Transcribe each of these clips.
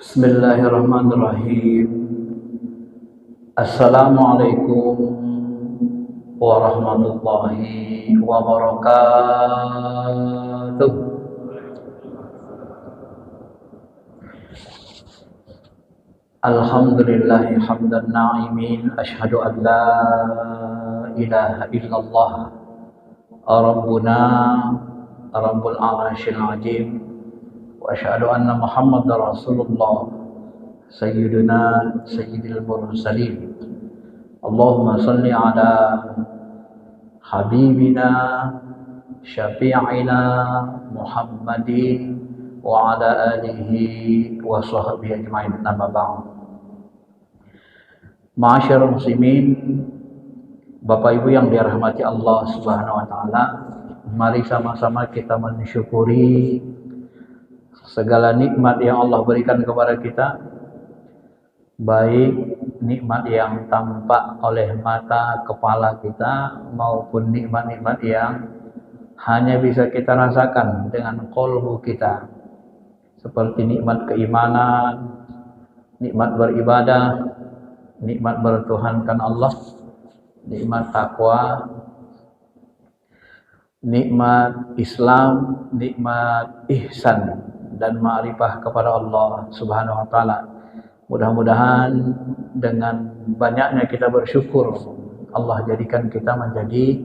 Bismillahirrahmanirrahim. Assalamualaikum warahmatullahi wabarakatuh. Alhamdulillahi hamdan na'imin. Ashhadu an la ilaha illallah Rabbuna Rabbul Arsyil Azim. Wa asyhadu anna Muhammadar Rasulullah Sayyiduna Sayyidil Mursalin. Allahumma salli ala Habibina Syafi'ina Muhammadin wa ala alihi wa sahbihi ajma'in. Amma ba'd. Ma'asyiral muslimin, Bapak Ibu yang dirahmati Allah Subhanahu wa taala, mari sama-sama kita mensyukuri segala nikmat yang Allah berikan kepada kita, baik nikmat yang tampak oleh mata kepala kita maupun nikmat-nikmat yang hanya bisa kita rasakan dengan qalbu kita, seperti nikmat keimanan, nikmat beribadah, nikmat bertuhankan Allah, nikmat takwa, nikmat Islam, nikmat ihsan dan ma'rifah kepada Allah Subhanahu wa taala. Mudah-mudahan dengan banyaknya kita bersyukur, Allah jadikan kita menjadi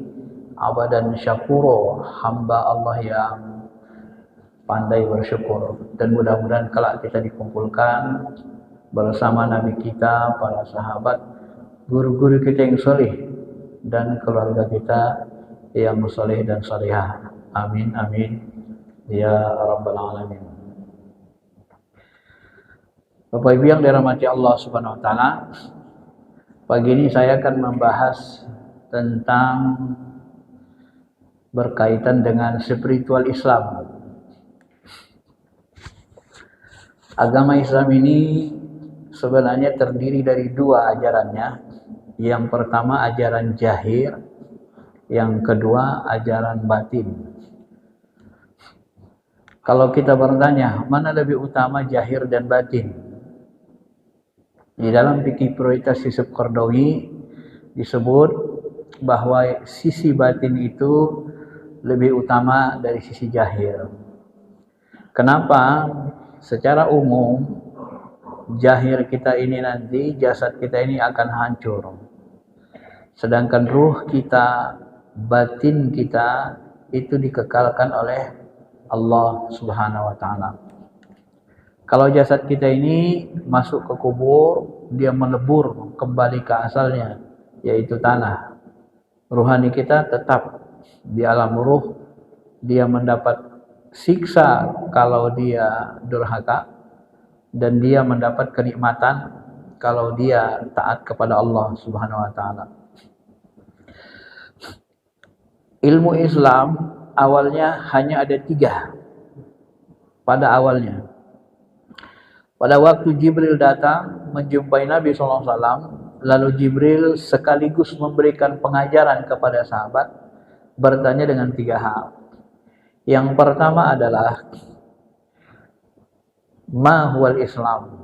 abadan syakuro, hamba Allah yang pandai bersyukur. Dan mudah-mudahan kelak kita dikumpulkan bersama Nabi kita, para sahabat, guru-guru kita yang soleh, dan keluarga kita yang soleh dan solehah. Amin amin ya rabbal alamin. Bapak Ibu yang dirahmati Allah Subhanahu wa taala, pagi ini saya akan membahas tentang berkaitan dengan spiritual Islam. Agama Islam ini sebenarnya terdiri dari dua ajarannya. Yang pertama ajaran zahir, yang kedua ajaran batin. Kalau kita bertanya, mana lebih utama zahir dan batin? Di dalam fikih prioritas Yusuf Qaradawi disebut bahwa sisi batin itu lebih utama dari sisi zahir. Kenapa? Secara umum zahir kita ini nanti, jasad kita ini akan hancur. Sedangkan ruh kita, batin kita itu dikekalkan oleh Allah Subhanahu wa taala. Kalau jasad kita ini masuk ke kubur, dia melebur kembali ke asalnya, yaitu tanah. Ruhani kita tetap di alam ruh, dia mendapat siksa kalau dia durhaka, dan dia mendapat kenikmatan kalau dia taat kepada Allah Subhanahu wa taala. Ilmu Islam awalnya hanya ada 3 pada awalnya. Pada waktu Jibril datang menjumpai Nabi SAW, lalu Jibril sekaligus memberikan pengajaran kepada sahabat, bertanya dengan 3 hal. Yang pertama adalah, ma huwal Islam?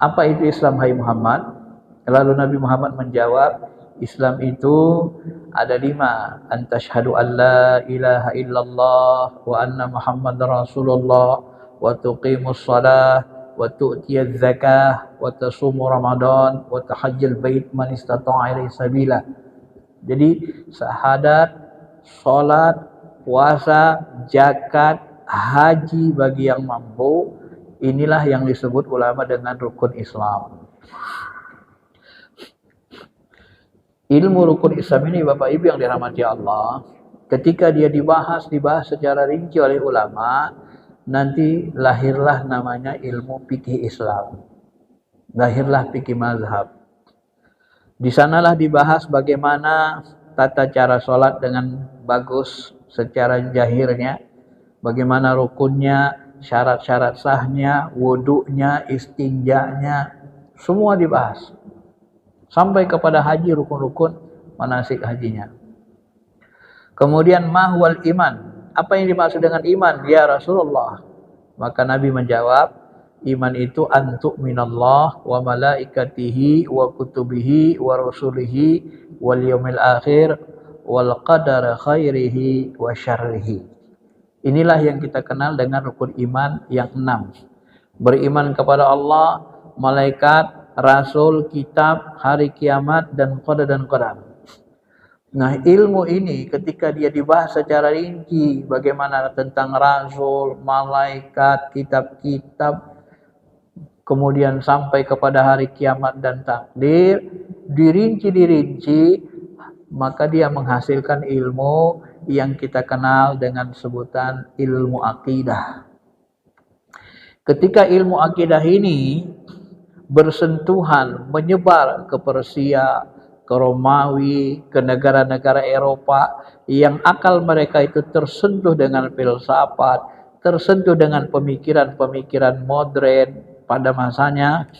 Apa itu Islam, hai Muhammad? Lalu Nabi Muhammad menjawab, Islam itu ada 5. Antashhadu an la ilaha illallah wa anna Muhammadar Rasulullah wa tuqimus shalah wa tu'tiyaz zakah wa tasumu Ramadan wa tahajjal bait man istata'a ilaihi sabila. Jadi syahadat, salat, puasa, zakat, haji bagi yang mampu, inilah yang disebut ulama dengan rukun Islam. Ilmu rukun Islam ini Bapak Ibu yang dirahmati Allah, ketika dia dibahas secara rinci oleh ulama, nanti lahirlah namanya ilmu fikih Islam. Lahirlah fikih mazhab. Di sanalah dibahas bagaimana tata cara sholat dengan bagus secara zahirnya, bagaimana rukunnya, syarat-syarat sahnya, wudunya, istinjanya, semua dibahas. Sampai kepada haji, rukun-rukun manasik hajinya. Kemudian mahwal iman. Apa yang dimaksud dengan iman ya Rasulullah? Maka Nabi menjawab, Iman itu antuk minallah wa malaikatihi wa kutubihi wa rusulihi wal yaumil akhir wal qadar khairihi wa syarrihi. Inilah yang kita kenal dengan rukun iman yang 6. Beriman kepada Allah, malaikat, rasul, kitab, hari kiamat, dan qadar dan qadar. Nah, ilmu ini ketika dia dibahas secara rinci, bagaimana tentang rasul, malaikat, kitab-kitab, kemudian sampai kepada hari kiamat dan takdir, dirinci, maka dia menghasilkan ilmu yang kita kenal dengan sebutan ilmu akidah. Ketika ilmu akidah ini bersentuhan, menyebar ke Persia, ke Romawi, ke negara-negara Eropa yang akal mereka itu tersentuh dengan filsafat, tersentuh dengan pemikiran-pemikiran modern pada masanya,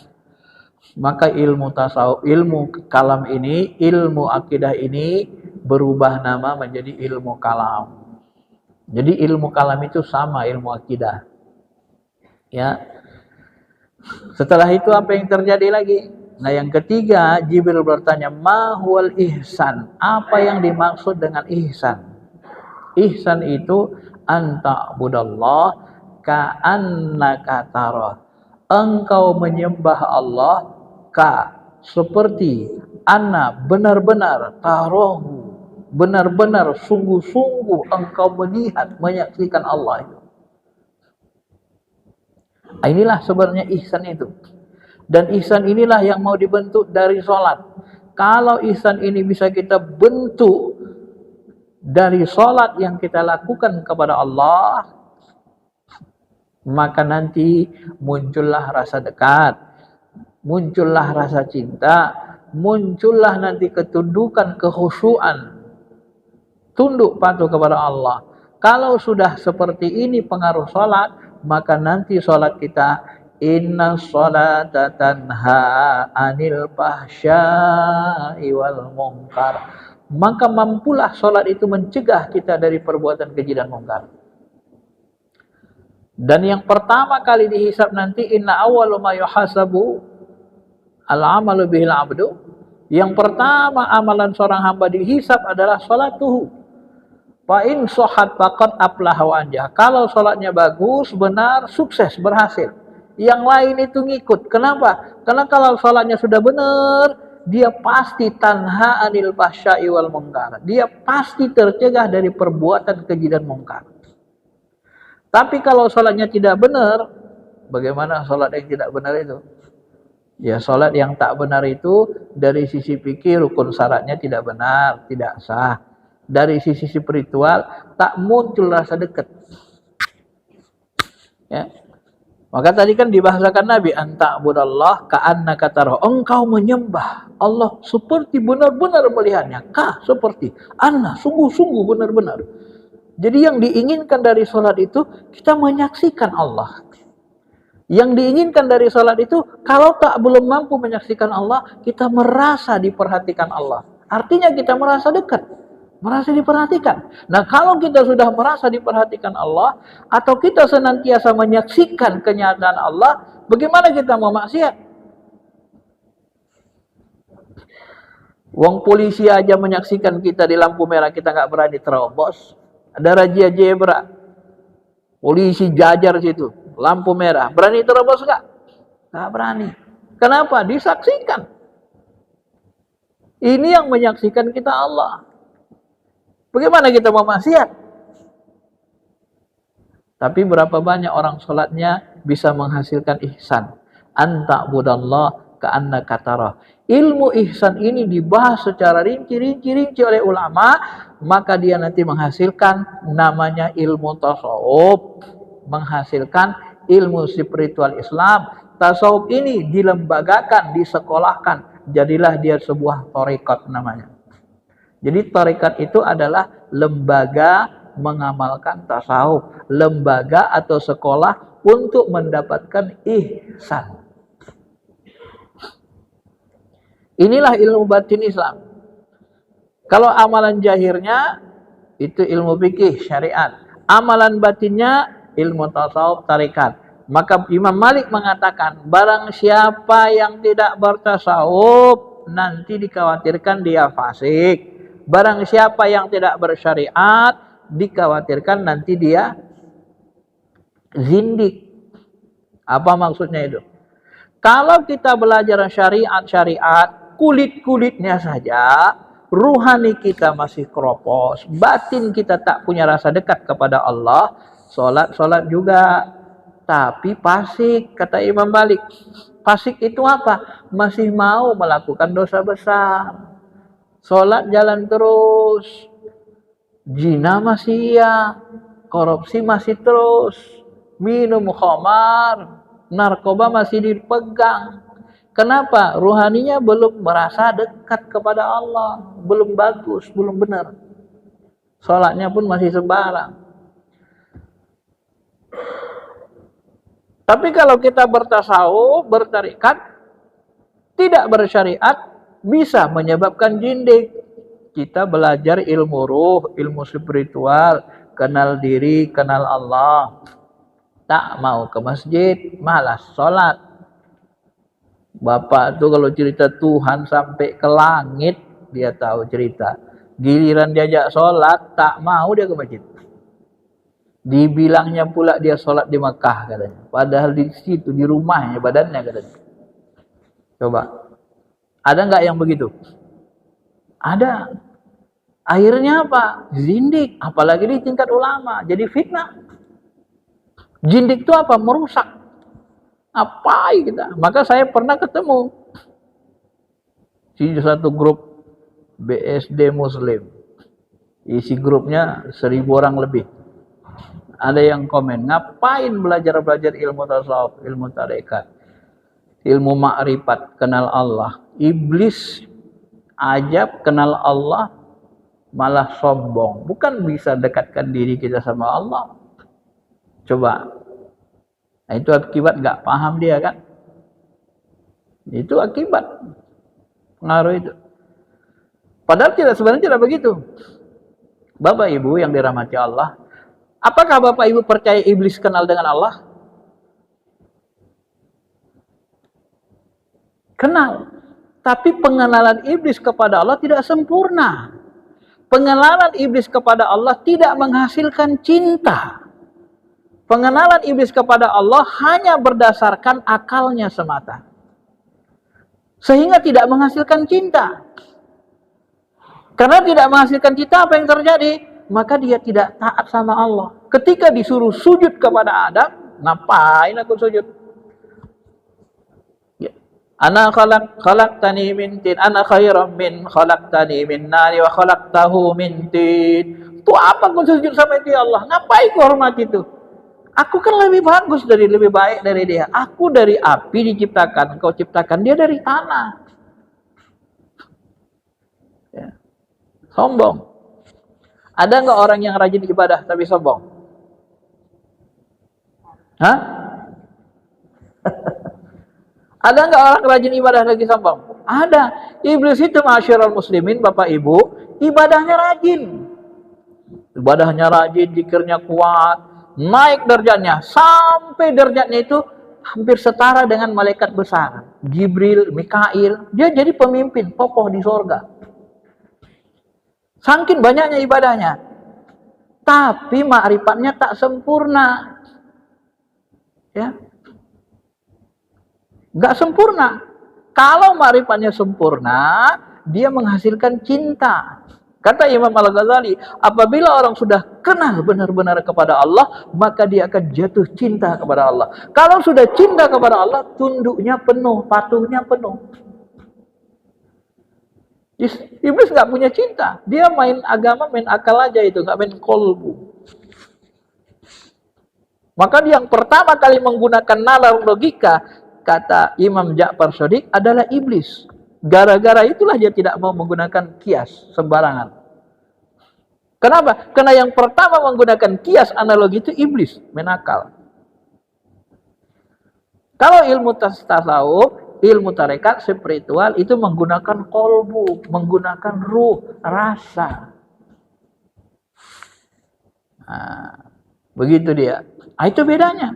maka ilmu tasawuf, ilmu kalam ini, ilmu akidah ini berubah nama menjadi ilmu kalam. Jadi ilmu kalam itu sama ilmu akidah. Ya. Setelah itu apa yang terjadi lagi? Nah, yang ketiga, Jibril bertanya, "Ma huwal ihsan?" Apa yang dimaksud dengan ihsan? Ihsan itu anta budallah ka'annaka tarah. Engkau menyembah Allah seperti anna benar-benar tarahu, benar-benar sungguh-sungguh engkau melihat, menyaksikan Allah itu. Inilah sebenarnya ihsan itu. Dan ihsan inilah yang mau dibentuk dari sholat. Kalau ihsan ini bisa kita bentuk dari sholat yang kita lakukan kepada Allah, maka nanti muncullah rasa dekat, muncullah rasa cinta, muncullah nanti ketundukan, kekhusyuan, tunduk patuh kepada Allah. Kalau sudah seperti ini pengaruh sholat, maka nanti sholat kita, inna sholata tanha anil fahsya'i wal munkar, maka mampulah sholat itu mencegah kita dari perbuatan keji dan mungkar. Dan yang pertama kali dihisab nanti, inna awwalu ma yuhasabu al-amalu bihil abdu. Yang pertama amalan seorang hamba dihisab adalah sholatuhu. Fa in shohat faqad aflaha wa anjah. Kalau sholatnya bagus, benar, sukses, berhasil. Yang lain itu ngikut. Kenapa? Karena kalau sholatnya sudah benar, dia pasti tanha anil fahsya'i wal munkar. Dia pasti tercegah dari perbuatan keji dan mungkar. Tapi kalau sholatnya tidak benar, bagaimana sholat yang tidak benar itu? Ya, sholat yang tak benar itu dari sisi fikih rukun syaratnya tidak benar, tidak sah. Dari sisi spiritual tak muncul rasa dekat. Ya. Maka tadi kan dibahasakan Nabi, anta budallah ka'annaka tarahu. Engkau menyembah Allah seperti benar-benar melihatnya. Seperti anna, sungguh-sungguh benar-benar. Jadi yang diinginkan dari sholat itu, kita menyaksikan Allah. Yang diinginkan dari sholat itu, kalau belum mampu menyaksikan Allah, kita merasa diperhatikan Allah. Artinya kita merasa dekat, merasa diperhatikan. Nah, kalau kita sudah merasa diperhatikan Allah, atau kita senantiasa menyaksikan kenyataan Allah, bagaimana kita mau maksiat? Wong polisi aja menyaksikan kita di lampu merah, kita nggak berani terobos. Ada razia zebra, polisi jajar situ, lampu merah, berani terobos nggak? Nggak berani. Kenapa? Disaksikan. Ini yang menyaksikan kita Allah. Bagaimana kita mau maksiat? Tapi berapa banyak orang sholatnya bisa menghasilkan ihsan. Anta budallah ka'annaka tarah. Ilmu ihsan ini dibahas secara rinci oleh ulama, maka dia nanti menghasilkan namanya ilmu tasawuf, menghasilkan ilmu spiritual Islam. Tasawuf ini dilembagakan, disekolahkan, jadilah dia sebuah tarekat namanya. Jadi tarekat itu adalah lembaga mengamalkan tasawuf, lembaga atau sekolah untuk mendapatkan ihsan. Inilah ilmu batin Islam. Kalau amalan jahirnya itu ilmu fikih syariat, amalan batinnya ilmu tasawuf tarekat. Maka Imam Malik mengatakan, barang siapa yang tidak bertasawuf, nanti dikhawatirkan dia fasik. Barang siapa yang tidak bersyariat, dikhawatirkan nanti dia zindik. Apa maksudnya itu? Kalau kita belajar syariat, kulit-kulitnya saja, ruhani kita masih keropos, batin kita tak punya rasa dekat kepada Allah, solat juga, tapi fasik, kata Imam Malik. Fasik itu apa? Masih mau melakukan dosa besar. Solat jalan terus, zina masih iya, korupsi masih terus, minum khamar, narkoba masih dipegang. Kenapa? Ruhaninya belum merasa dekat kepada Allah, belum bagus, belum benar. Sholatnya pun masih sembarang. Tapi kalau kita bertasawuf, bertarikat, tidak bersyariat, bisa menyebabkan jindik. Kita belajar ilmu ruh, ilmu spiritual, kenal diri, kenal Allah. Tak mau ke masjid, malas sholat. Bapak tuh kalau cerita Tuhan sampai ke langit, dia tahu cerita. Giliran diajak sholat, tak mau dia ke masjid. Dibilangnya pula dia sholat di Mekah katanya. Padahal di situ, di rumahnya, badannya katanya. Coba. Ada nggak yang begitu? Ada. Akhirnya apa? Zindik. Apalagi di tingkat ulama. Jadi fitnah. Zindik itu apa? Merusak. Apa kita? Maka saya pernah ketemu di satu grup BSD Muslim. Isi grupnya 1000 orang lebih. Ada yang komen, ngapain belajar ilmu tasawuf, ilmu tarekat, ilmu ma'rifat, kenal Allah. Iblis ajab kenal Allah malah sombong. Bukan bisa dekatkan diri kita sama Allah. Coba. Nah, itu akibat nggak paham dia kan? Itu akibat pengaruh itu. Padahal sebenarnya tidak begitu. Bapak Ibu yang dirahmati Allah, apakah Bapak Ibu percaya iblis kenal dengan Allah? Kenal. Tapi pengenalan iblis kepada Allah tidak sempurna. Pengenalan iblis kepada Allah tidak menghasilkan cinta. Pengenalan iblis kepada Allah hanya berdasarkan akalnya semata. Sehingga tidak menghasilkan cinta. Karena tidak menghasilkan cinta, apa yang terjadi? Maka dia tidak taat sama Allah. Ketika disuruh sujud kepada Adam, ngapain aku sujud? Ana khalaqtani min tin, ana khairam min khalaqtani min nari wa khalaqtahu min tin. Itu apa aku sujud sama itu ya Allah? Ngapain ku hormat itu? Aku kan lebih bagus lebih baik dari dia. Aku dari api diciptakan, engkau ciptakan dia dari tanah. Ya. Sombong. Ada nggak orang yang rajin ibadah tapi sombong? Hah? Ada nggak orang rajin ibadah lagi sombong? Ada. Iblis itu masyarul muslimin, Bapak Ibu, ibadahnya rajin. Ibadahnya rajin, zikirnya kuat, naik derajatnya sampai derajatnya itu hampir setara dengan malaikat besar. Jibril, Mikail, dia jadi pemimpin, tokoh di sorga. Saking banyaknya ibadahnya. Tapi ma'rifatnya tak sempurna. Ya. Nggak sempurna. Kalau ma'rifatnya sempurna, dia menghasilkan cinta. Kata Imam Al-Ghazali, apabila orang sudah kenal benar-benar kepada Allah, maka dia akan jatuh cinta kepada Allah. Kalau sudah cinta kepada Allah, tunduknya penuh, patuhnya penuh. Iblis nggak punya cinta. Dia main agama, main akal aja itu, nggak main kolbu. Maka yang pertama kali menggunakan nalar logika, kata Imam Ja'far Shadiq, adalah iblis. Gara-gara itulah dia tidak mau menggunakan kias sembarangan. Kenapa? Karena yang pertama menggunakan kias analogi itu iblis, menakal. Kalau ilmu tasawuf, ilmu tarekat, spiritual itu menggunakan kolbu, menggunakan ruh, rasa. Nah, begitu dia. Itu bedanya.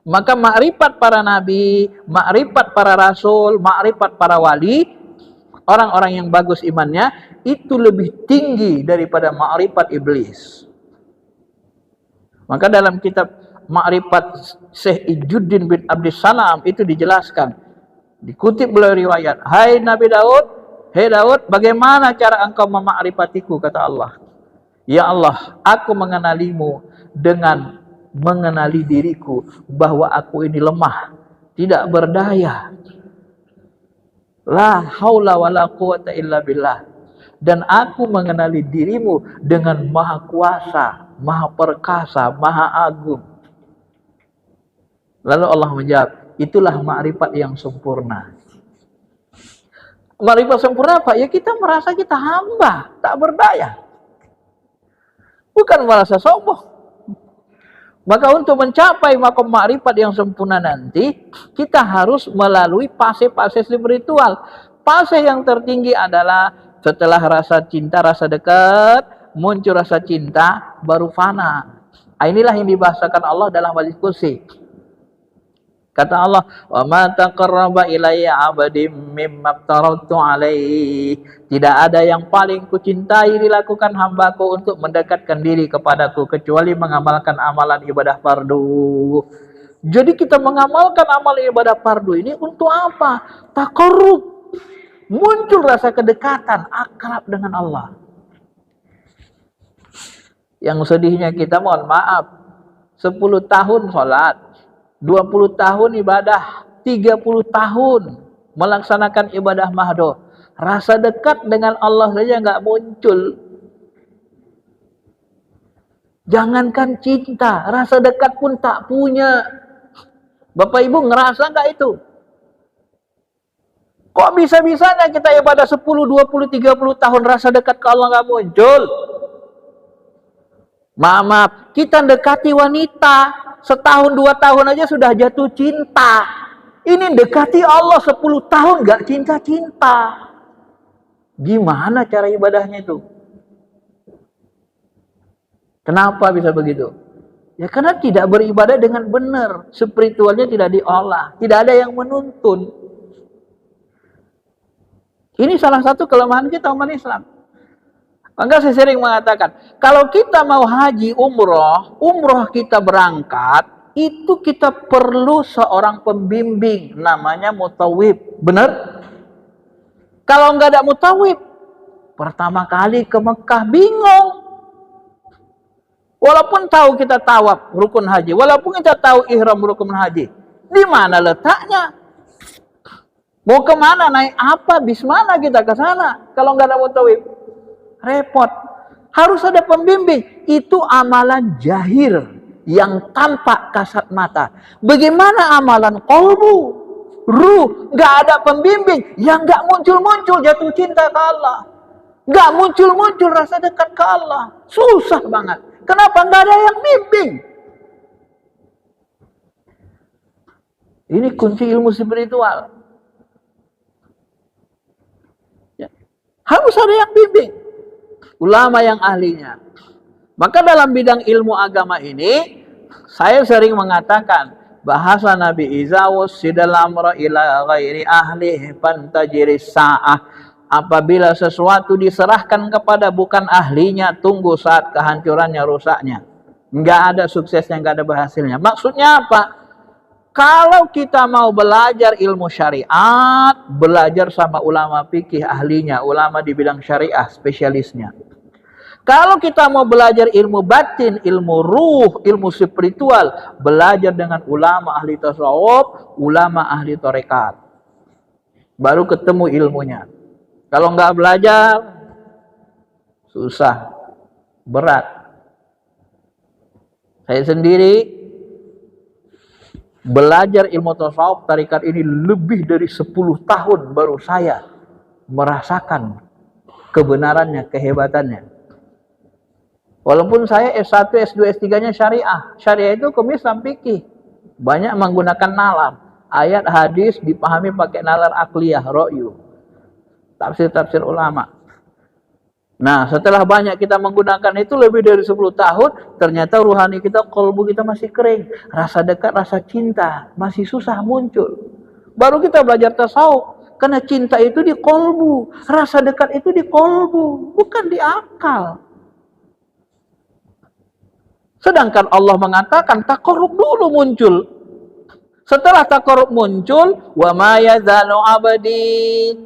Maka makrifat para nabi, makrifat para rasul, makrifat para wali, orang-orang yang bagus imannya, itu lebih tinggi daripada makrifat iblis. Maka dalam kitab Ma'rifat Syekh Ijuddin bin Abdissalam itu dijelaskan, dikutip melalui riwayat, hai Nabi Daud, hei Daud, bagaimana cara engkau memakrifatiku, kata Allah. Ya Allah, aku mengenalimu dengan mengenali diriku bahwa aku ini lemah, tidak berdaya. La haula wala quwata illa billah. Dan aku mengenali dirimu dengan maha kuasa, maha perkasa, maha agung. Lalu Allah menjawab, itulah makrifat yang sempurna. Makrifat sempurna apa? Ya kita merasa kita hamba, tak berdaya. Bukan merasa sombong. Maka untuk mencapai makom makrifat yang sempurna nanti, kita harus melalui fase-fase spiritual. Fase yang tertinggi adalah setelah rasa cinta, rasa dekat, muncul rasa cinta, baru fana. Inilah yang dibahasakan Allah dalam hadis qudsi. Kata Allah, "Wa ma taqarraba ilayya 'abdi mimma aftaratu 'alaihi." Tidak ada yang paling kucintai dilakukan hambaku untuk mendekatkan diri kepadaku kecuali mengamalkan amalan ibadah fardu. Jadi kita mengamalkan amal ibadah fardu ini untuk apa? Taqarrub. Muncul rasa kedekatan, akrab dengan Allah. Yang sedihnya kita, mohon maaf, 10 tahun sholat, 20 tahun ibadah, 30 tahun melaksanakan ibadah mahdoh. Rasa dekat dengan Allah saja nggak muncul. Jangankan cinta, rasa dekat pun tak punya. Bapak Ibu ngerasa nggak itu? Kok bisa-bisanya kita ibadah 10, 20, 30 tahun rasa dekat ke Allah nggak muncul? Maaf, kita dekati wanita, setahun 2 tahun aja sudah jatuh cinta. Ini dekati Allah 10 tahun gak cinta-cinta. Gimana cara ibadahnya itu? Kenapa bisa begitu? Ya karena tidak beribadah dengan benar. Spiritualnya tidak diolah. Tidak ada yang menuntun. Ini salah satu kelemahan kita umat Islam. Maka saya sering mengatakan, kalau kita mau haji umroh kita berangkat, itu kita perlu seorang pembimbing, namanya mutawib. Benar? Kalau nggak ada mutawib, pertama kali ke Mekah bingung. Walaupun tahu kita tawaf rukun haji, walaupun kita tahu ihram rukun haji, di mana letaknya? Mau kemana, naik apa, bis mana kita ke sana? Kalau nggak ada mutawib, repot. Harus ada pembimbing. Itu amalan jahir yang tampak kasat mata. Bagaimana amalan kolbu, ruh, nggak ada pembimbing, yang nggak muncul-muncul jatuh cinta ke Allah, nggak muncul-muncul rasa dekat ke Allah. Susah banget. Kenapa? Nggak ada yang bimbing. Ini kunci ilmu spiritual. Ya. Harus ada yang bimbing. Ulama yang ahlinya. Maka dalam bidang ilmu agama ini, saya sering mengatakan, bahasa Nabi Izawus sidalamra ila ghairi ahli pantajiris sa'ah. Apabila sesuatu diserahkan kepada bukan ahlinya, tunggu saat kehancurannya, rusaknya. Nggak ada suksesnya, nggak ada berhasilnya. Maksudnya apa? Kalau kita mau belajar ilmu syariat, belajar sama ulama fikih ahlinya, ulama di bidang syariah, spesialisnya. Kalau kita mau belajar ilmu batin, ilmu ruh, ilmu spiritual, belajar dengan ulama ahli tasawuf, ulama ahli tarekat. Baru ketemu ilmunya. Kalau nggak belajar, susah, berat. Saya sendiri belajar ilmu tasawuf tarekat ini lebih dari 10 tahun baru saya merasakan kebenarannya, kehebatannya. Walaupun saya S1, S2, S3-nya syariah. Syariah itu hukum Islam fikih. Banyak menggunakan nalar. Ayat hadis dipahami pakai nalar akliyah, ro'yu. Tafsir-tafsir ulama. Nah, setelah banyak kita menggunakan itu lebih dari 10 tahun, ternyata ruhani kita, kolbu kita masih kering. Rasa dekat, rasa cinta masih susah muncul. Baru kita belajar tasawuf. Karena cinta itu di kolbu, rasa dekat itu di kolbu, bukan di akal. Sedangkan Allah mengatakan taqarrub dulu muncul. Setelah taqarrub muncul, wa ma yazalu abdi,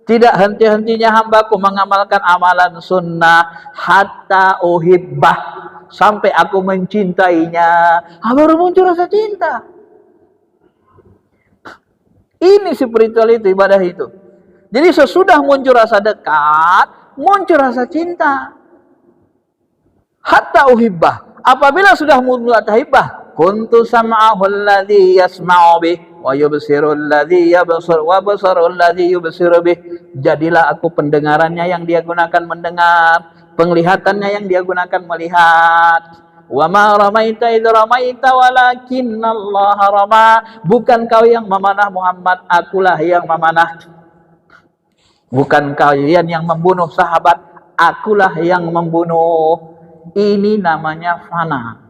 tidak henti-hentinya hambaku mengamalkan amalan sunnah hatta uhibbah, sampai aku mencintainya. Baru muncul rasa cinta. Ini spiritual itu, ibadah itu. Jadi sesudah muncul rasa dekat, muncul rasa cinta. Hatta uhibbah. Apabila sudah muncul tahibbah, kuntu sam'ahu alladhi yasma'u bih, wa yubsiru alladhi yabsur, wa basaru alladhi yubsiru bih. Jadilah aku pendengarannya yang dia gunakan mendengar, penglihatannya yang dia gunakan melihat. Wa ma ramaita idh ramaita walakinallaha rama. Bukan kau yang memanah Muhammad, akulah yang memanah. Bukan kalian yang membunuh sahabat, akulah yang membunuh. Ini namanya fana.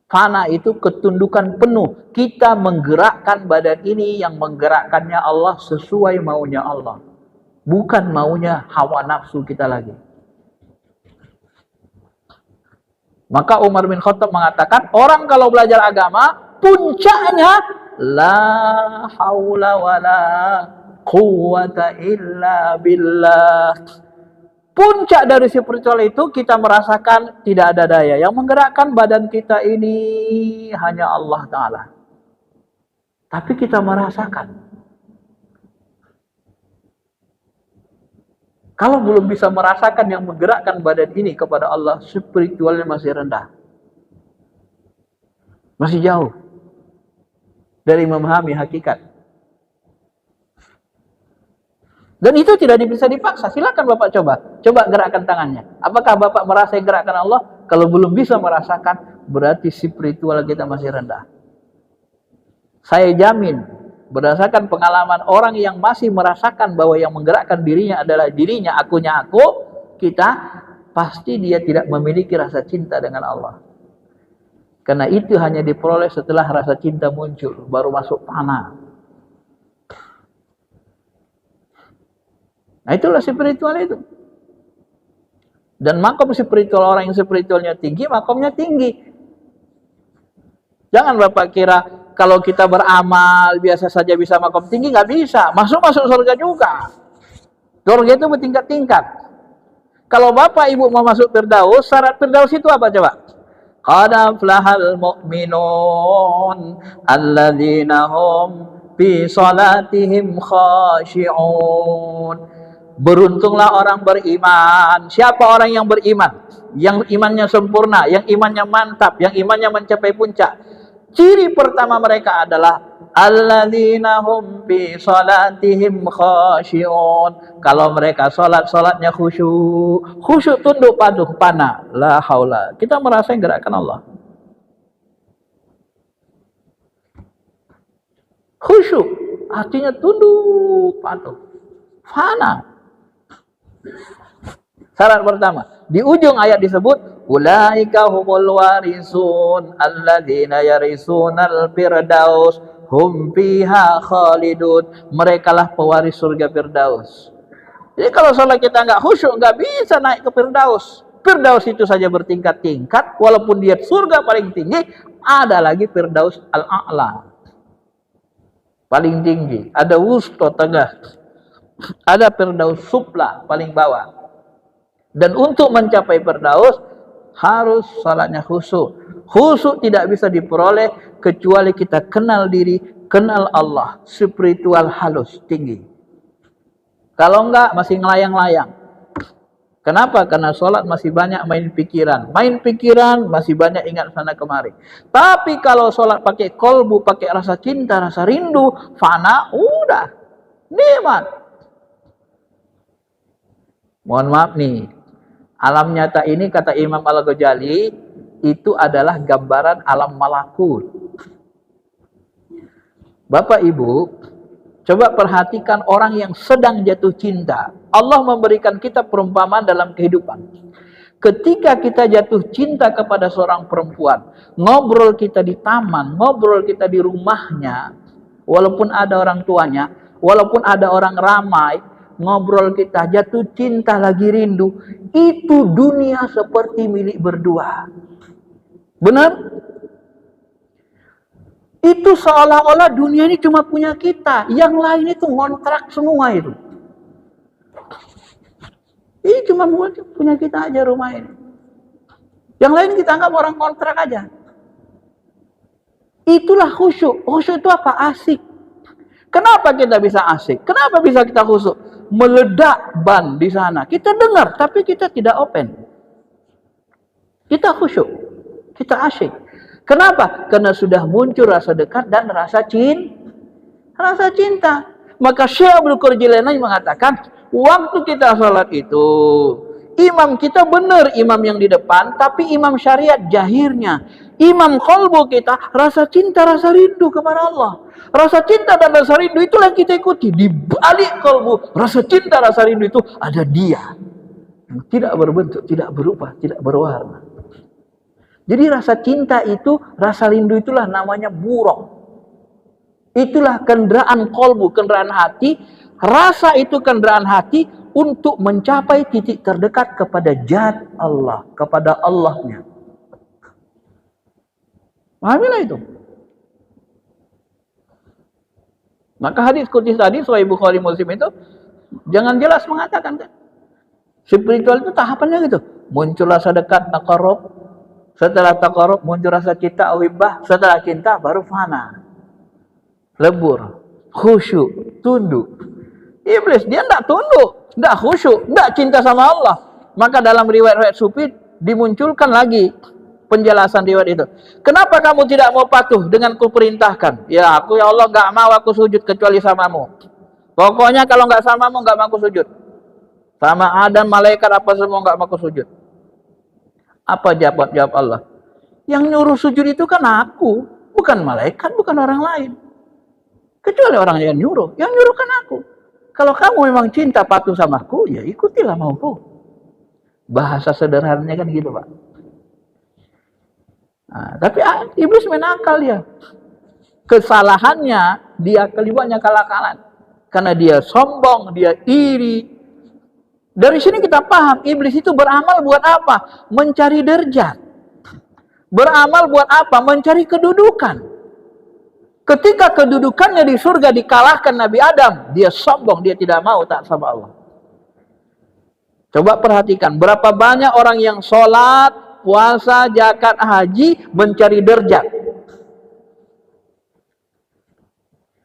Fana itu ketundukan penuh. Kita menggerakkan badan ini, yang menggerakkannya Allah sesuai maunya Allah, bukan maunya hawa nafsu kita lagi. Maka Umar bin Khattab mengatakan, orang kalau belajar agama, puncaknya la haula wala quwata illa billah. Puncak dari spiritual itu kita merasakan tidak ada daya. Yang menggerakkan badan kita ini hanya Allah Ta'ala. Tapi kita merasakan. Kalau belum bisa merasakan yang menggerakkan badan ini kepada Allah, spiritualnya masih rendah. Masih jauh dari memahami hakikat. Dan itu tidak bisa dipaksa. Silakan Bapak coba gerakkan tangannya. Apakah Bapak merasa gerakan Allah? Kalau belum bisa merasakan, berarti spiritual kita masih rendah. Saya jamin, berdasarkan pengalaman orang yang masih merasakan bahwa yang menggerakkan dirinya adalah dirinya, akunya aku, kita pasti dia tidak memiliki rasa cinta dengan Allah. Karena itu hanya diperoleh setelah rasa cinta muncul, baru masuk fana. Nah, itulah spiritual itu. Dan makom spiritual, orang yang spiritualnya tinggi, makomnya tinggi. Jangan Bapak kira kalau kita beramal biasa saja bisa makom tinggi, nggak bisa. Masuk surga juga. Surga itu bertingkat-tingkat. Kalau Bapak Ibu mau masuk Firdaus, syarat Firdaus itu apa coba? Qad aflahal mu'minun alladzina hum fi salatihim khashi'un. Beruntunglah orang beriman. Siapa orang yang beriman? Yang imannya sempurna, yang imannya mantap, yang imannya mencapai puncak. Ciri pertama mereka adalah alladzina hum fi salatihim khashi'un. Kalau mereka salatnya khusyuk. Khusyuk tunduk patuh pana. La haula. Kita merasa gerakan Allah. Khusyuk artinya tunduk patuh. Fana. Syarat pertama, di ujung ayat disebut ulaika humul warisun alladzina yarisunal firdaus hum fiha khalidun. Merekalah pewaris surga Firdaus. Jadi kalau salat kita enggak khusyuk, enggak bisa naik ke Firdaus. Firdaus itu saja bertingkat-tingkat, walaupun dia surga paling tinggi, ada lagi Firdaus al-a'la. Paling tinggi, ada wusta tengah. Ada Firdaus supla paling bawah. Dan untuk mencapai Firdaus harus salatnya khusyuk. Khusyuk tidak bisa diperoleh kecuali kita kenal diri, kenal Allah, spiritual halus tinggi. Kalau enggak masih ngelayang-layang. Kenapa? Karena salat masih banyak main pikiran. Main pikiran masih banyak ingat sana kemari. Tapi kalau salat pakai kolbu, pakai rasa cinta, rasa rindu, fana, udah nikmat. Mohon maaf nih, alam nyata ini kata Imam Al-Ghazali itu adalah gambaran alam malakut. Bapak Ibu, coba perhatikan orang yang sedang jatuh cinta. Allah memberikan kita perumpamaan dalam kehidupan. Ketika kita jatuh cinta kepada seorang perempuan, ngobrol kita di taman, ngobrol kita di rumahnya, walaupun ada orang tuanya, walaupun ada orang ramai, ngobrol kita jatuh cinta lagi rindu, itu dunia seperti milik berdua. Benar? Itu seolah-olah dunia ini cuma punya kita, yang lain itu ngontrak semua itu. Ini cuma punya kita aja rumah ini. Yang lain kita anggap orang kontrak aja. Itulah khusyuk. Khusyuk itu apa? Asik. Kenapa kita bisa asik? Kenapa bisa kita khusyuk? Meledak ban di sana. Kita dengar, tapi kita tidak open. Kita khusyuk. Kita asik. Kenapa? Karena sudah muncul rasa dekat dan rasa cinta. Maka Syekh Abdul Qadir Jilani mengatakan, waktu kita sholat itu, imam kita benar imam yang di depan, tapi imam syariat jahirnya. Imam qalbu kita, rasa cinta, rasa rindu kepada Allah. Rasa cinta dan rasa rindu itulah yang kita ikuti. Di balik qalbu, rasa cinta, rasa rindu itu ada dia. Tidak berbentuk, tidak berubah, tidak berwarna. Jadi rasa cinta itu, rasa rindu itulah namanya buruk. Itulah kendaraan qalbu, kendaraan hati. Rasa itu kendaraan hati untuk mencapai titik terdekat kepada zat Allah, kepada Allahnya. Pahamilah itu. Maka hadis qudsi tadi Sahih Bukhari Muslim itu jangan jelas mengatakan kan. Spiritual itu tahapannya gitu. Muncul rasa dekat, taqarrub. Setelah taqarrub muncul rasa cinta, uhibah. Setelah cinta baru fana. Lebur, khusyuk, tunduk. Iblis dia tidak tunduk, tidak khusyuk, tidak cinta sama Allah. Maka dalam riwayat-riwayat sufi dimunculkan lagi penjelasan riwayat itu. Kenapa kamu tidak mau patuh dengan kuperintahkan? Ya aku ya Allah gak mau aku sujud kecuali samamu. Pokoknya kalau gak samamu gak mau aku sujud. Sama Adam, malaikat apa semua gak mau aku sujud. Apa jawab Allah? Yang nyuruh sujud itu kan aku, bukan malaikat, bukan orang lain. Kecuali orang yang nyuruh kan aku. Kalau kamu memang cinta patuh sama aku, ya ikutilah mauku. Bahasa sederhananya kan gitu, Pak. Nah, tapi iblis main akal ya. Kesalahannya dia kelibatnya kalakalan. Karena dia sombong, dia iri. Dari sini kita paham, iblis itu beramal buat apa? Mencari derajat. Beramal buat apa? Mencari kedudukan. Ketika kedudukannya di surga dikalahkan Nabi Adam, dia sombong, dia tidak mau taat sama Allah. Coba perhatikan, berapa banyak orang yang sholat, puasa, zakat, haji, mencari derajat.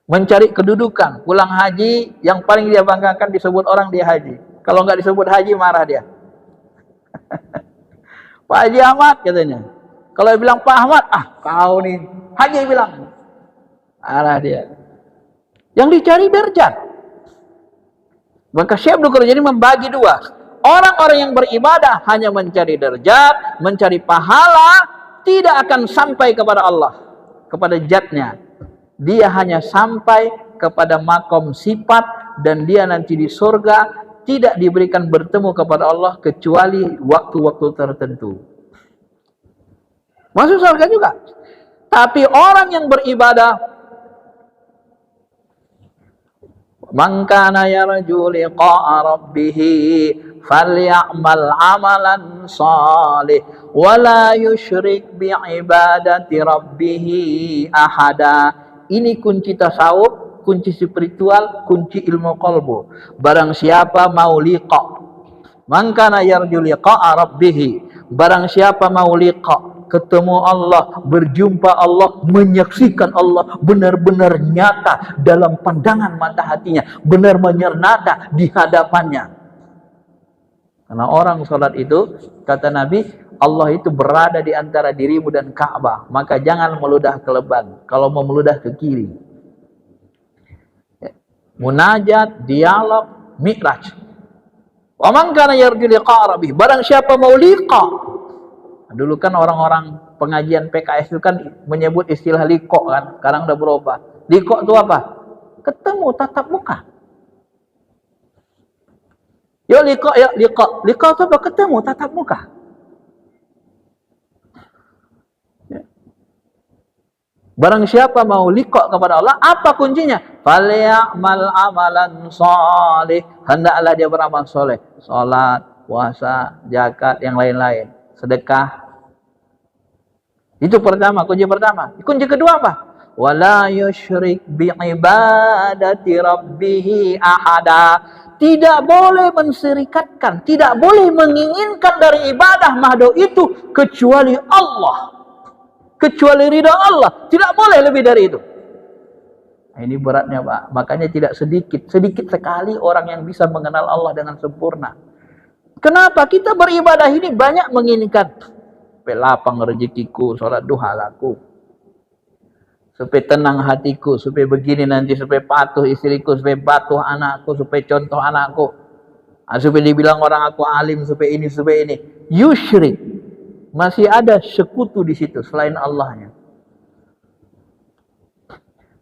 Mencari kedudukan. Pulang haji, yang paling dia banggakan disebut orang dia haji. Kalau nggak disebut haji, marah dia. Pak Haji Ahmad katanya. Kalau dia bilang Pak Ahmad, kau nih. Haji bilang. Arah dia. Yang dicari derajat. Maka Syekh Abdul Qadir membagi dua. Orang-orang yang beribadah hanya mencari derajat, mencari pahala, tidak akan sampai kepada Allah, kepada zatnya. Dia hanya sampai kepada makom sifat dan dia nanti di surga tidak diberikan bertemu kepada Allah kecuali waktu-waktu tertentu. Masuk surga juga. Tapi orang yang beribadah, man kana yarju liqa'a rabbih falyamal amalan salih wa la yusyrik bi ibadati rabbih ahada. Ini kunci tasawuf, kunci spiritual, kunci ilmu qalbu. Barang siapa mau liqa, man kana yarju liqa'a rabbih, barang siapa mau liqa, ketemu Allah, berjumpa Allah, menyaksikan Allah benar-benar nyata dalam pandangan mata hatinya, benar-benar nyata di hadapannya. Karena orang sholat itu, kata Nabi, Allah itu berada di antara dirimu dan Ka'bah, maka jangan meludah ke leban. Kalau mau meludah ke kiri. Munajat, dialog, mi'raj. Wa man kana yarju liqa'a rabbih, barang siapa mau liqa. Dulu kan orang-orang pengajian PKS itu kan menyebut istilah liko kan, sekarang udah berubah. Liko itu apa? Ketemu tatap muka. Yuk liqa, yuk liqa. Liqa itu apa? Ketemu, tatap muka. Barang siapa mau liqa kepada Allah, apa kuncinya? Falyamal amalan salih. Hendaklah dia beramal soleh. Salat, puasa, zakat, yang lain-lain. Sedekah. Itu pertama, kunci pertama. Kunci kedua apa? Wala yusyrik bi'ibadati rabbih ahada. Tidak boleh menserikatkan, tidak boleh menginginkan dari ibadah makhluk itu kecuali Allah. Kecuali ridha Allah, tidak boleh lebih dari itu. Nah, ini beratnya Pak, makanya tidak sedikit sekali orang yang bisa mengenal Allah dengan sempurna. Kenapa? Kita beribadah ini banyak menginginkan supaya lapang rezekiku, sholat duha laku, supaya tenang hatiku, supaya begini nanti, supaya patuh istriku, supaya patuh anakku, supaya contoh anakku, supaya dibilang orang aku alim, supaya ini, supaya ini. Yusyrik. Masih ada sekutu di situ selain Allahnya.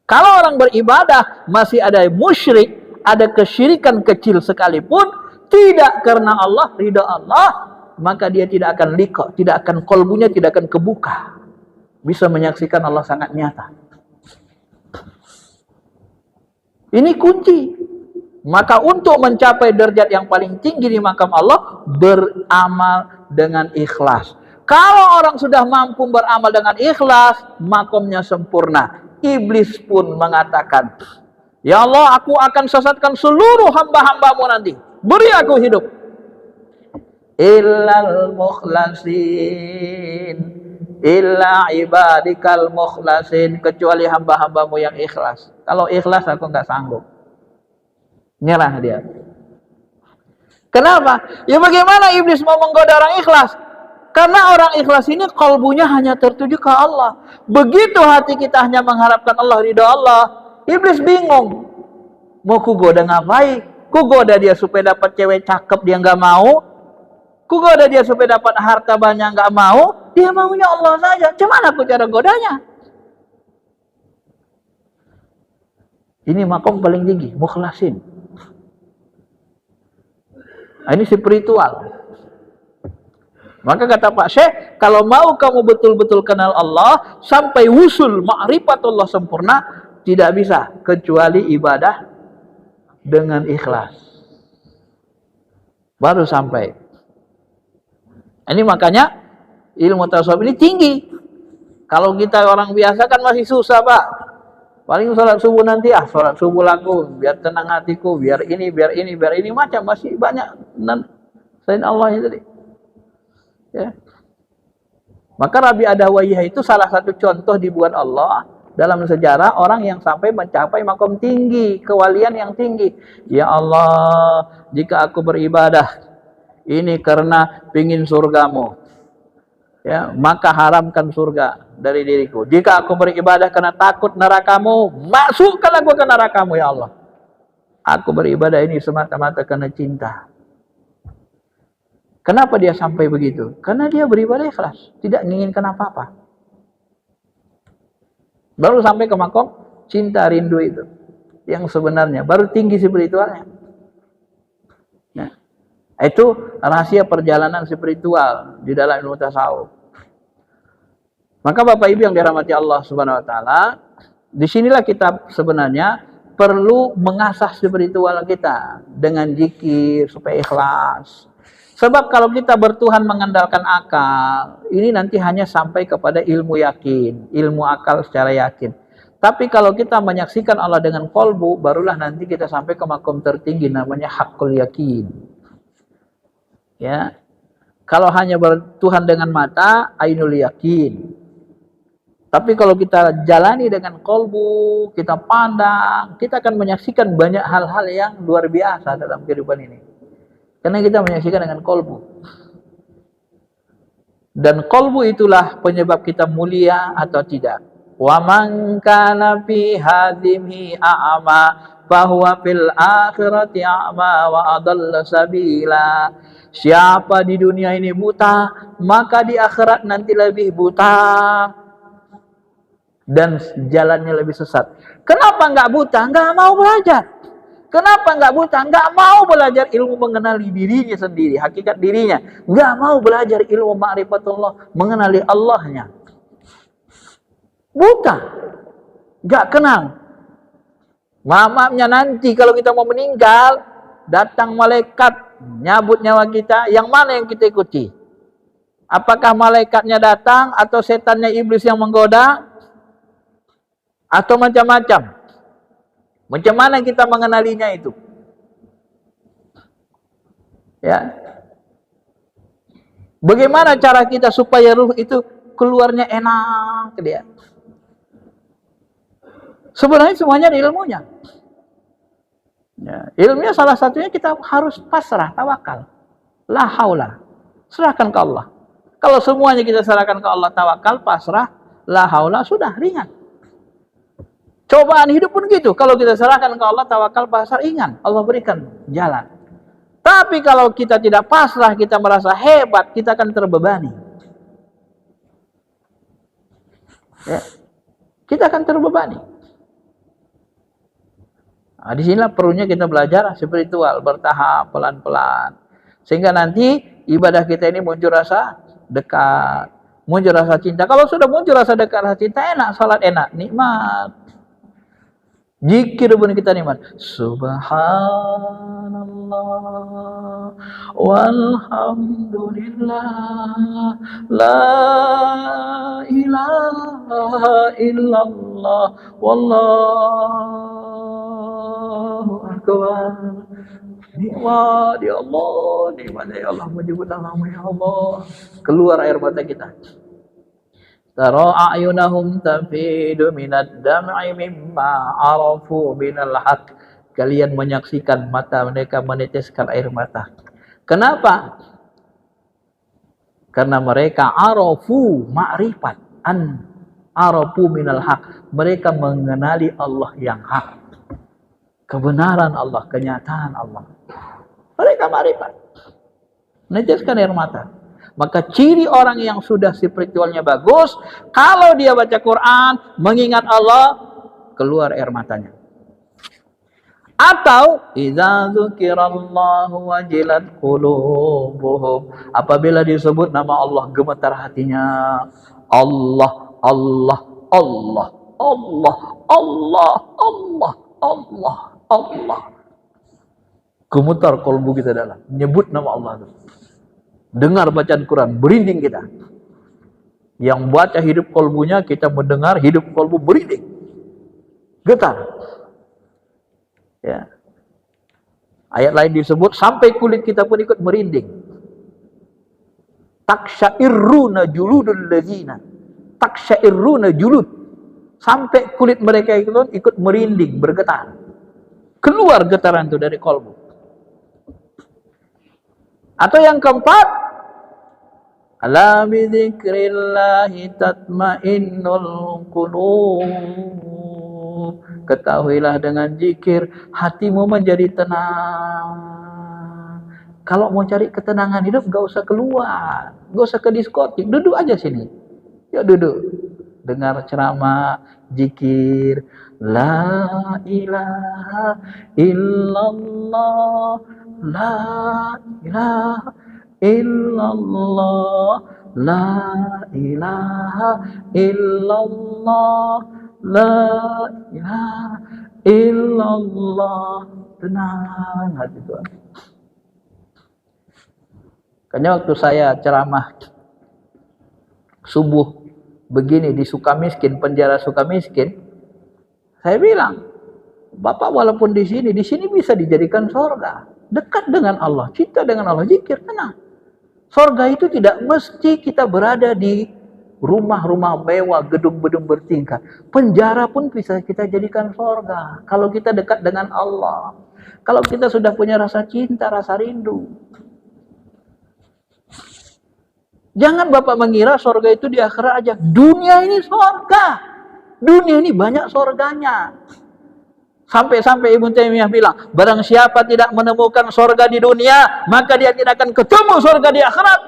Kalau orang beribadah masih ada musyrik, ada kesyirikan kecil sekalipun, tidak karena Allah, ridha Allah, maka dia tidak akan liqa, tidak akan kolbunya tidak akan kebuka. Bisa menyaksikan Allah sangat nyata. Ini kunci. Maka untuk mencapai derajat yang paling tinggi di makam Allah, beramal dengan ikhlas. Kalau orang sudah mampu beramal dengan ikhlas, makomnya sempurna. Iblis pun mengatakan, ya Allah, aku akan sesatkan seluruh hamba-hambamu nanti. Beri aku hidup. Illal mukhlasin, illa ibadikal mukhlasin, kecuali hamba-hambamu yang ikhlas. Kalau ikhlas aku nggak sanggup. Nyerah dia. Kenapa? Ya bagaimana iblis mau menggoda orang ikhlas? Karena orang ikhlas ini kalbunya hanya tertuju ke Allah. Begitu hati kita hanya mengharapkan Allah, ridha Allah, iblis bingung. Mau kugoda ngapain? Kugoda dia supaya dapat cewek cakep, dia nggak mau. Kugoda dia supaya dapat harta banyak, nggak mau. Dia maunya Allah saja. Cuman aku cara godanya? Ini makom paling tinggi, mukhlasin. Nah, ini spiritual. Maka kata Pak Syekh, kalau mau kamu betul-betul kenal Allah, sampai wusul ma'rifatullah sempurna, tidak bisa kecuali ibadah dengan ikhlas. Baru sampai. Ini makanya ilmu tasawuf ini tinggi. Kalau kita orang biasa kan masih susah Pak. Paling sholat subuh nanti, sholat subuh laku, biar tenang hatiku, biar ini, macam masih banyak. Selain Allah itu tadi. Ya. Maka Rabi Adawiyah itu salah satu contoh dibuat Allah dalam sejarah orang yang sampai mencapai makom tinggi, kewalian yang tinggi. Ya Allah, jika aku beribadah ini karena pingin surgamu, ya, maka haramkan surga dari diriku. Jika aku beribadah karena takut nerakamu, masukkan aku ke nerakamu ya Allah. Aku beribadah ini semata-mata karena cinta. Kenapa dia sampai begitu? Karena dia beribadah ikhlas, tidak menginginkan apa-apa. Baru sampai ke makom cinta rindu itu, yang sebenarnya baru tinggi spiritualnya. Nah, itu rahasia perjalanan spiritual di dalam ilmu tasawuf. Maka Bapak Ibu yang dirahmati Allah Subhanahu Wa Taala, disinilah kita sebenarnya perlu mengasah spiritual kita dengan zikir supaya ikhlas. Sebab kalau kita bertuhan mengandalkan akal, ini nanti hanya sampai kepada ilmu yakin, ilmu akal secara yakin. Tapi kalau kita menyaksikan Allah dengan kolbu, barulah nanti kita sampai ke makom tertinggi namanya hakul yakin. Ya, kalau hanya bertuhan dengan mata, ainul yakin. Tapi kalau kita jalani dengan kolbu, kita pandang, kita akan menyaksikan banyak hal-hal yang luar biasa dalam kehidupan ini. Karena kita menyaksikan dengan kolbu. Dan kolbu itulah penyebab kita mulia atau tidak. Wa man kana fi hadhihi a'ma fahuwa fil akhirati a'ma wa adalla sabila. Siapa di dunia ini buta, maka di akhirat nanti lebih buta dan jalannya lebih sesat. Kenapa enggak buta? Enggak mau belajar. Kenapa nggak buta? Nggak mau belajar ilmu mengenali dirinya sendiri, hakikat dirinya. Nggak mau belajar ilmu ma'rifatullah, mengenali Allahnya. Buta. Nggak kenal. Maafnya nanti kalau kita mau meninggal, datang malaikat, nyabut nyawa kita, yang mana yang kita ikuti? Apakah malaikatnya datang, atau setannya iblis yang menggoda? Atau macam-macam? Macam mana kita mengenalinya itu? Ya. Bagaimana cara kita supaya ruh itu keluarnya enak dia? Sebenarnya semuanya di ilmunya. Ya, ilmunya salah satunya kita harus pasrah, tawakal. La haula. Serahkan ke Allah. Kalau semuanya kita serahkan ke Allah, tawakal, pasrah, la haula, sudah ringan. Cobaan hidup pun gitu. Kalau kita serahkan ke Allah, tawakal, pasrah, ingat Allah berikan jalan. Tapi kalau kita tidak pasrah, kita merasa hebat, kita akan terbebani. Ya. Kita akan terbebani. Nah, disinilah perlunya kita belajar spiritual, bertahap, pelan-pelan. Sehingga nanti ibadah kita ini muncul rasa dekat, muncul rasa cinta. Kalau sudah muncul rasa dekat, rasa cinta, enak, salat enak, nikmat. Zikir pun kita nikmat. Subhanallah walhamdulillah la ilaha illallah wallahu akbar. Nikmat ya Allah, nikmat ya Allah, menyebut namamu ya Allah. Keluar air mata kita. Tara a'yunahum tafidu minad dam'i mimma arafu minal haq. Kalian menyaksikan mata mereka meneteskan air mata. Kenapa? Karena mereka arafu ma'rifat an arafu minal haq. Mereka mengenali Allah yang hak. Kebenaran Allah, kenyataan Allah. Mereka ma'rifat. Meneteskan air mata. Maka ciri orang yang sudah spiritualnya bagus, kalau dia baca Quran, mengingat Allah, keluar air matanya. Atau idza dzukirallahu wajilat qulubuhum, apabila disebut nama Allah gemetar hatinya. Allah, Allah, Allah, Allah, Allah, Allah, Allah, Allah. Gemetar kalbu kita dalam menyebut nama Allah itu. Dengar bacaan Quran, berinding kita. Yang baca hidup kolbunya, kita mendengar hidup kolbu berinding. Getar. Ya. Ayat lain disebut, sampai kulit kita pun ikut merinding. Taksyairruna juludul ladzina. Taksyairruna julud. Sampai kulit mereka ikut merinding, bergetar. Keluar getaran itu dari kolbu. Atau yang keempat, ala bidzikrillahi tatmainnul qulub. Ketahuilah dengan zikir hatimu menjadi tenang. Kalau mau cari ketenangan hidup, gak usah keluar, gak usah ke diskotik, duduk aja sini. Ya duduk, dengar ceramah, zikir, la ilaha illallah, la ilaha illallah, la ilaha illallah, la ilaha illallah. Tenang hati Tuhan. Karena waktu saya ceramah subuh begini di Sukamiskin, penjara Sukamiskin, saya bilang, Bapak walaupun di sini bisa dijadikan surga. Dekat dengan Allah, cinta dengan Allah, zikir, tenang. Surga itu tidak mesti kita berada di rumah-rumah mewah, gedung-gedung bertingkat. Penjara pun bisa kita jadikan surga. Kalau kita dekat dengan Allah. Kalau kita sudah punya rasa cinta, rasa rindu. Jangan Bapak mengira surga itu di akhirat aja. Dunia ini surga. Dunia ini banyak surganya. Sampai-sampai Ibnu Taimiyah bilang, barang siapa tidak menemukan surga di dunia, maka dia tidak akan ketemu surga di akhirat.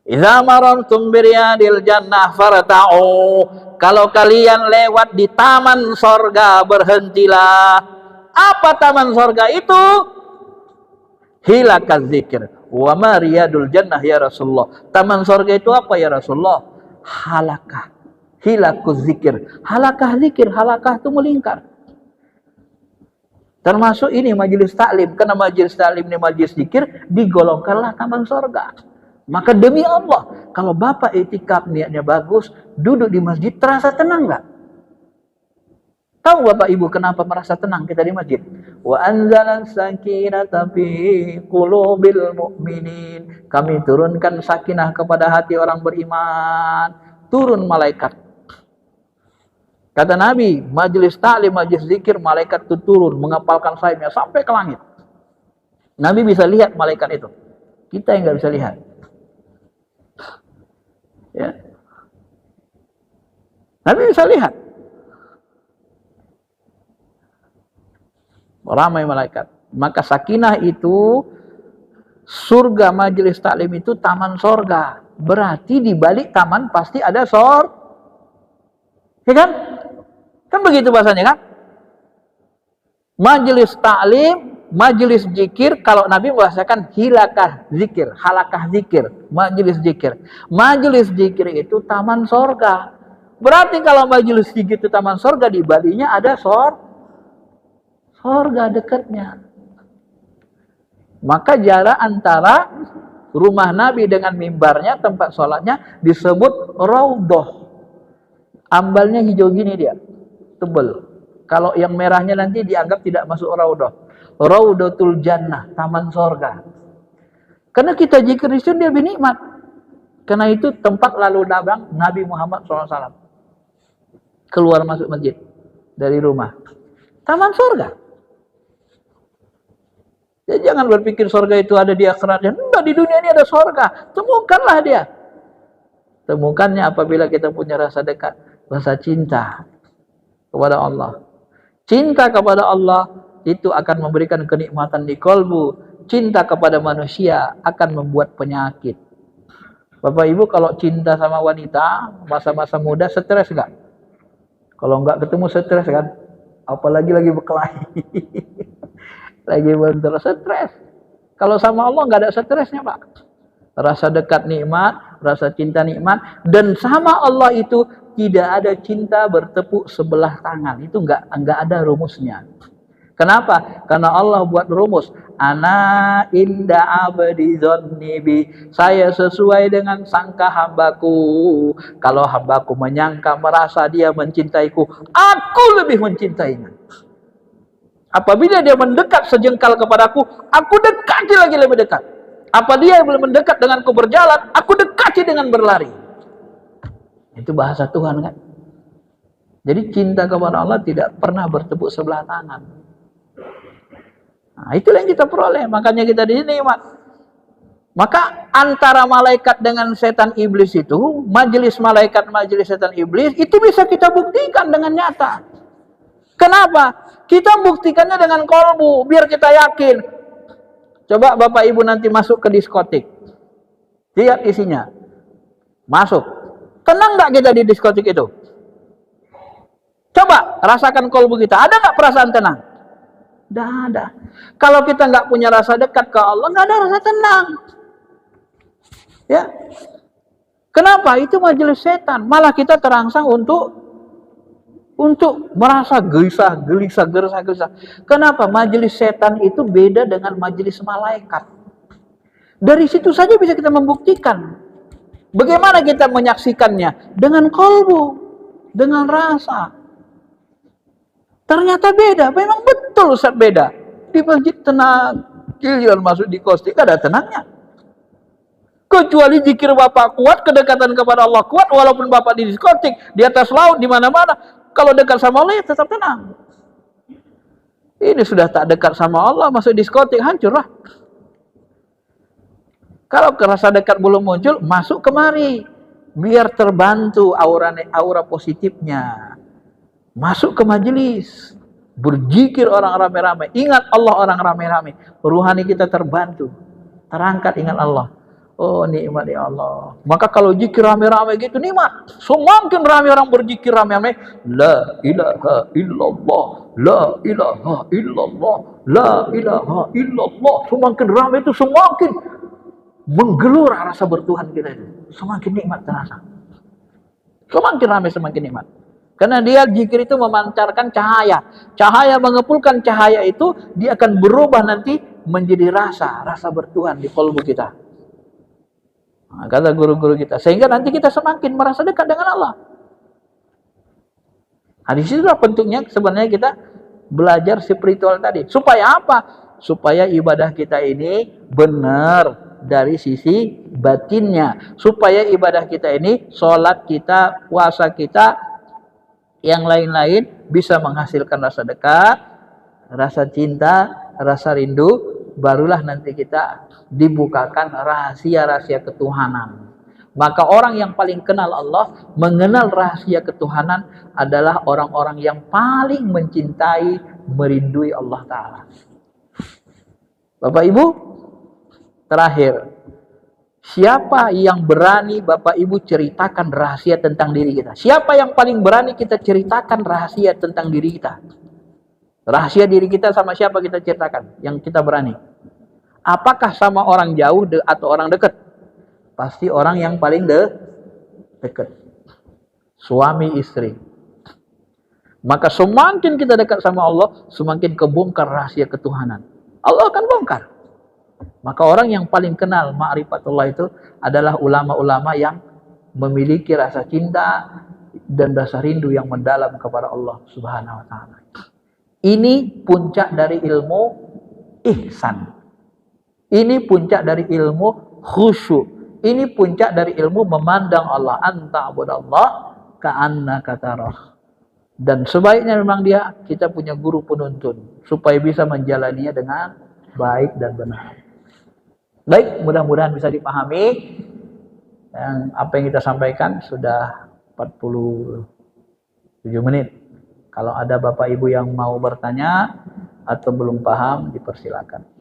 Idza marartum biryadil jannah farta'u. Kalau kalian lewat di taman sorga, berhentilah. Apa taman sorga itu? Hilakaz zikir. Wa ma riyadul jannah ya Rasulullah. Taman sorga itu apa ya Rasulullah? Halakah. Hilakuz zikir. Halakah zikir. Halakah itu melingkar. Termasuk ini majelis taklim. Karena majelis taklim ini majelis zikir, digolongkanlah taman sorga. Maka demi Allah, kalau Bapak itikaf niatnya bagus, duduk di masjid terasa tenang nggak? Tahu Bapak Ibu kenapa merasa tenang kita di masjid? Wa anzalan sakinata fi qulubil mu'minin. Kami turunkan sakinah kepada hati orang beriman. Turun malaikat. Kata Nabi, majelis ta'lim, majelis zikir, malaikat itu turun mengepalkan sayapnya sampai ke langit. Nabi bisa lihat malaikat itu. Kita yang nggak bisa lihat. Ya. Nabi bisa lihat. Ramai malaikat. Maka sakinah itu, surga majelis taklim itu taman sorga. Berarti di balik taman pasti ada ya kan? Kan begitu bahasanya kan? Majelis taklim, majelis zikir, kalau Nabi membahasakan hilakah zikir, halakah zikir, majelis zikir. Majelis zikir itu taman sorga. Berarti kalau majelis zikir itu taman sorga, di baliknya ada sorga dekatnya. Maka jarak antara rumah Nabi dengan mimbarnya, tempat sholatnya, disebut raudhah. Ambalnya hijau gini dia, tebal. Kalau yang merahnya nanti dianggap tidak masuk raudhah. Raudhatul jannah, taman sorga. Karena kita zikir itu dia binikmat. Karena itu tempat lalu labang Nabi Muhammad SAW. Keluar masuk masjid dari rumah. Taman sorga. Ya, jangan berpikir sorga itu ada di akhirat. Enggak, di dunia ini ada sorga. Temukanlah dia. Temukannya apabila kita punya rasa dekat, rasa cinta kepada Allah. Cinta kepada Allah itu akan memberikan kenikmatan di kalbu. Cinta kepada manusia akan membuat penyakit. Bapak Ibu kalau cinta sama wanita, masa-masa muda stres enggak? Kalau enggak ketemu stres kan? Apalagi lagi berkelahi. Lagi bentur stres. Kalau sama Allah enggak ada stresnya, Pak. Rasa dekat nikmat, rasa cinta nikmat, dan sama Allah itu tidak ada cinta bertepuk sebelah tangan. Itu enggak ada rumusnya. Kenapa? Karena Allah buat rumus. Ana inda abdi dzanni bi. Saya sesuai dengan sangka hambaku. Kalau hambaku menyangka, merasa dia mencintaiku, aku lebih mencintainya. Apabila dia mendekat sejengkal kepadaku, aku dekati lagi lebih dekat. Apa dia belum mendekat denganku berjalan, aku dekati dengan berlari. Itu bahasa Tuhan kan. Jadi cinta kepada Allah tidak pernah bertepuk sebelah tangan. Nah, itulah yang kita peroleh. Makanya kita di sini, maka antara malaikat dengan setan iblis itu, majelis malaikat, majelis setan iblis, itu bisa kita buktikan dengan nyata. Kenapa? Kita buktikannya dengan kolbu, biar kita yakin. Coba Bapak Ibu nanti masuk ke diskotik. Lihat isinya. Masuk. Tenang nggak kita di diskotik itu? Coba rasakan kolbu kita. Ada nggak perasaan tenang? Tidak ada. Kalau kita nggak punya rasa dekat ke Allah, nggak ada rasa tenang. Ya. Kenapa? Itu majelis setan. Malah kita terangsang untuk merasa gelisah. Kenapa? Majelis setan itu beda dengan majelis malaikat. Dari situ saja bisa kita membuktikan. Bagaimana kita menyaksikannya? Dengan kolbu, dengan rasa. Ternyata beda, memang betul Ustaz beda. Di masjid tenang, giliran masuk di kostik ada tenangnya. Kecuali zikir Bapak kuat, kedekatan kepada Allah kuat, walaupun Bapak di diskotik, di atas laut, di mana-mana, kalau dekat sama Allah ya tetap tenang. Ini sudah tak dekat sama Allah, masuk diskotik, hancurlah. Kalau rasa dekat belum muncul, masuk kemari, biar terbantu aura positifnya. Masuk ke majelis, berzikir orang ramai-ramai, ingat Allah orang ramai-ramai, ruhani kita terbantu, terangkat ingat Allah. Oh nikmat ya Allah. Maka kalau zikir rame-rame gitu nikmat. Semakin rame orang berzikir rame-rame, la ilaha illallah, la ilaha illallah, la ilaha illallah. Semakin rame itu semakin menggelur rasa bertuhan kita itu. Semakin nikmat terasa. Semakin rame semakin nikmat. Karena dia zikir itu memancarkan cahaya. Cahaya mengepulkan cahaya itu dia akan berubah nanti menjadi rasa bertuhan di kalbu kita. Nah, kata guru-guru kita, sehingga nanti kita semakin merasa dekat dengan Allah. Nah, di situlah bentuknya sebenarnya kita belajar spiritual tadi. Supaya apa? Supaya ibadah kita ini benar dari sisi batinnya. Supaya ibadah kita ini, sholat kita, puasa kita, yang lain-lain bisa menghasilkan rasa dekat, rasa cinta, rasa rindu. Barulah nanti kita dibukakan rahasia-rahasia ketuhanan. Maka orang yang paling kenal Allah, mengenal rahasia ketuhanan adalah orang-orang yang paling mencintai, merindui Allah Ta'ala. Bapak Ibu, terakhir, siapa yang berani Bapak Ibu ceritakan rahasia tentang diri kita? Siapa yang paling berani kita ceritakan rahasia tentang diri kita? Rahasia diri kita sama siapa kita ceritakan? Yang kita berani. Apakah sama orang jauh atau orang dekat? Pasti orang yang paling dekat. Suami istri. Maka semakin kita dekat sama Allah, semakin kebongkar rahasia ketuhanan. Allah akan bongkar. Maka orang yang paling kenal ma'rifatullah itu adalah ulama-ulama yang memiliki rasa cinta dan rasa rindu yang mendalam kepada Allah Subhanahu wa taala. Ini puncak dari ilmu ihsan. Ini puncak dari ilmu khusyuk. Ini puncak dari ilmu memandang Allah. Anta'budallah ka'annaka tarah. Dan sebaiknya memang kita punya guru penuntun supaya bisa menjalaninya dengan baik dan benar. Baik, mudah-mudahan bisa dipahami. Apa yang kita sampaikan sudah 47 menit. Kalau ada Bapak Ibu yang mau bertanya atau belum paham, dipersilakan.